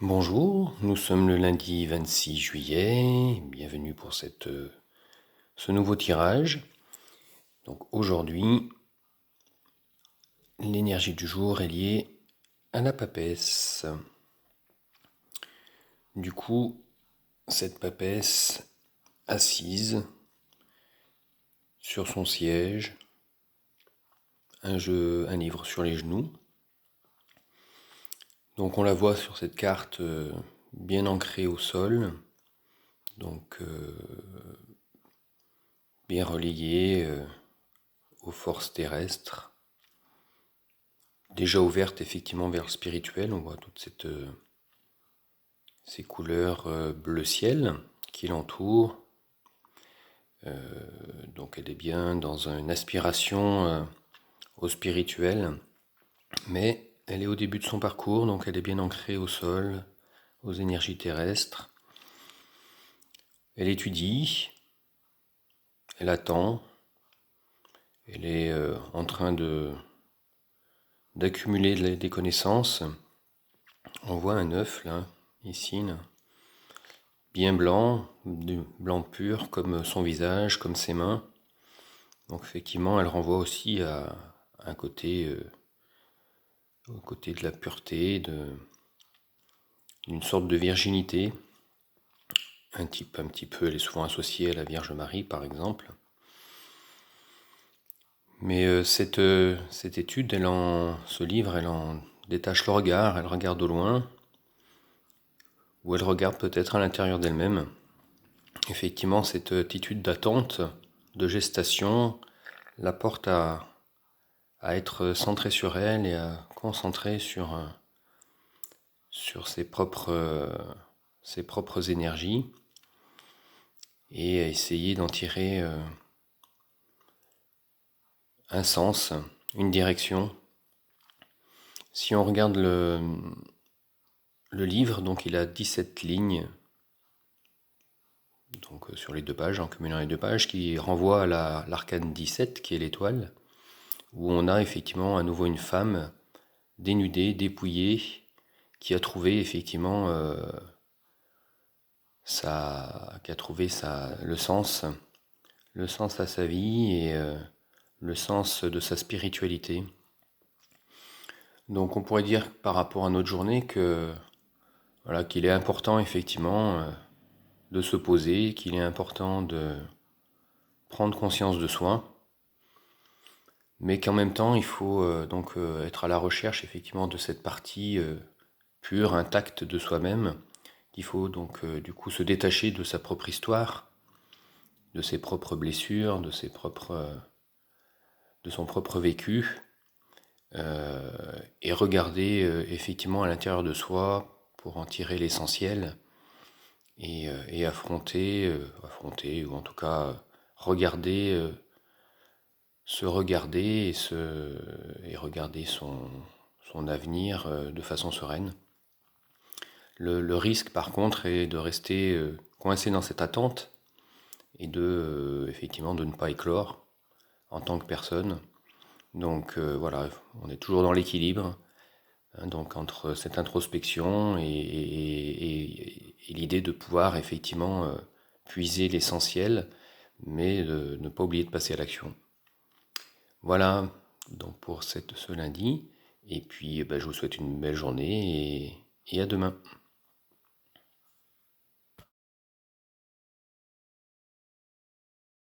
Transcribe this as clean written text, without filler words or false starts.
Bonjour, nous sommes le lundi 26 juillet, bienvenue pour ce nouveau tirage. Donc aujourd'hui, l'énergie du jour est liée à la papesse. Du coup, cette papesse assise sur son siège, un livre sur les genoux. Donc on la voit sur cette carte bien ancrée au sol, donc bien relayée aux forces terrestres, déjà ouverte effectivement vers le spirituel. On voit toutes ces couleurs bleu ciel qui l'entourent. Donc elle est bien dans une aspiration au spirituel, mais elle est au début de son parcours, donc elle est bien ancrée au sol, aux énergies terrestres. Elle étudie, elle attend, elle est en train d'accumuler des connaissances. On voit un œuf là, ici, là, bien blanc, du blanc pur comme son visage, comme ses mains. Donc effectivement, elle renvoie aussi à un côté, au côté de la pureté, d'une sorte de virginité. Un petit peu, elle est souvent associée à la Vierge Marie, par exemple. Mais cette étude, ce livre, elle en détache le regard, elle regarde au loin, ou elle regarde peut-être à l'intérieur d'elle-même. Effectivement, cette attitude d'attente, de gestation, la porte à être centrée sur elle et à concentrer sur ses propres énergies et à essayer d'en tirer un sens, une direction. Si on regarde le livre, donc il a 17 lignes, donc sur les deux pages, en cumulant les deux pages, qui renvoient à l'arcane 17, qui est l'étoile, où on a effectivement à nouveau une femme dénudée, dépouillée, qui a trouvé effectivement le sens à sa vie et le sens de sa spiritualité. Donc on pourrait dire par rapport à notre journée qu'il est important effectivement de se poser, qu'il est important de prendre conscience de soi, mais qu'en même temps il faut être à la recherche effectivement de cette partie pure, intacte de soi-même. Il faut donc du coup se détacher de sa propre histoire, de ses propres blessures, de son propre vécu, et regarder effectivement à l'intérieur de soi pour en tirer l'essentiel et affronter, ou en tout cas regarder, se regarder et regarder son avenir de façon sereine. Le risque par contre est de rester coincé dans cette attente et effectivement de ne pas éclore en tant que personne. Donc voilà, on est toujours dans l'équilibre, hein, donc entre cette introspection et l'idée de pouvoir effectivement puiser l'essentiel, mais de ne pas oublier de passer à l'action. Voilà donc pour ce lundi, et puis je vous souhaite une belle journée et à demain.